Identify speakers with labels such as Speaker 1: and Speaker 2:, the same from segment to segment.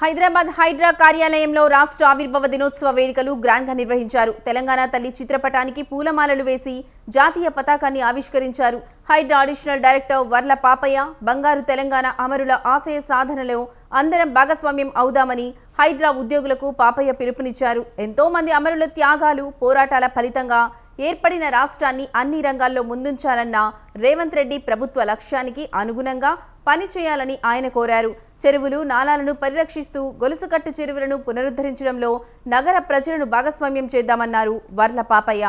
Speaker 1: హైదరాబాద్ హైడ్రా కార్యాలయంలో రాష్ట్ర ఆవిర్భావ దినోత్సవ వేడుకలు గ్రాండ్గా నిర్వహించారు. తెలంగాణ తల్లి చిత్రపటానికి పూలమాలలు వేసి జాతీయ పతాకాన్ని ఆవిష్కరించారు. హైడ్రా అడిషనల్ డైరెక్టర్ వర్ల పాపయ్య బంగారు తెలంగాణ అమరుల ఆశయ సాధనలో అందరం భాగస్వామ్యం అవుదామని హైడ్రా ఉద్యోగులకు పాపయ్య పిలుపునిచ్చారు. ఎంతో మంది అమరుల త్యాగాలు, పోరాటాల ఫలితంగా ఏర్పడిన రాష్ట్రాన్ని అన్ని రంగాల్లో ముందుంచాలన్న రేవంత్ రెడ్డి ప్రభుత్వ లక్ష్యానికి అనుగుణంగా పనిచేయాలని ఆయన కోరారు. చెరువులు, నాలాలను పరిరక్షిస్తూ గొలుసుకట్టు చెరువులను పునరుద్ధరించడంలో నగర ప్రజలను భాగస్వామ్యం చేద్దామన్నారు వర్ల పాపయ్య.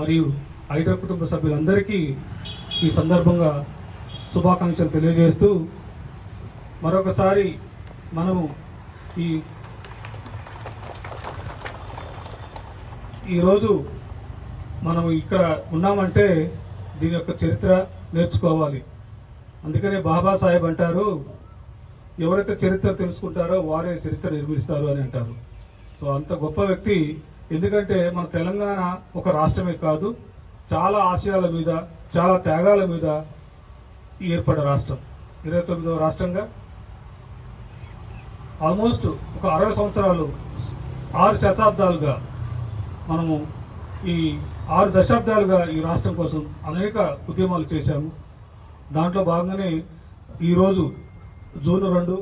Speaker 2: మరియు హైడ్రా కుటుంబ సభ్యులందరికీ ఈ సందర్భంగా శుభాకాంక్షలు తెలియజేస్తూ మరొకసారి మనము ఈరోజు మనం ఇక్కడ ఉన్నామంటే దీని యొక్క చరిత్ర నేర్చుకోవాలి. అందుకనే బాబాసాహెబ్ అంటారు, ఎవరైతే చరిత్ర తెలుసుకుంటారో వారే చరిత్ర నిర్మిస్తారు అని అంటారు. సో అంత గొప్ప వ్యక్తి. ఎందుకంటే మన తెలంగాణ ఒక రాష్ట్రమే కాదు, చాలా ఆశయాల మీద, చాలా త్యాగాల మీద ఏర్పడ్డ రాష్ట్రం. 29వ రాష్ట్రంగా ఆల్మోస్ట్ ఒక 60 సంవత్సరాలు, 6 శతాబ్దాలుగా మనము ఈ 6 దశాబ్దాలుగా ఈ రాష్ట్రం కోసం అనేక ఉద్యమాలు చేశాము. దాంట్లో భాగంగానే ఈరోజు జూన్ 2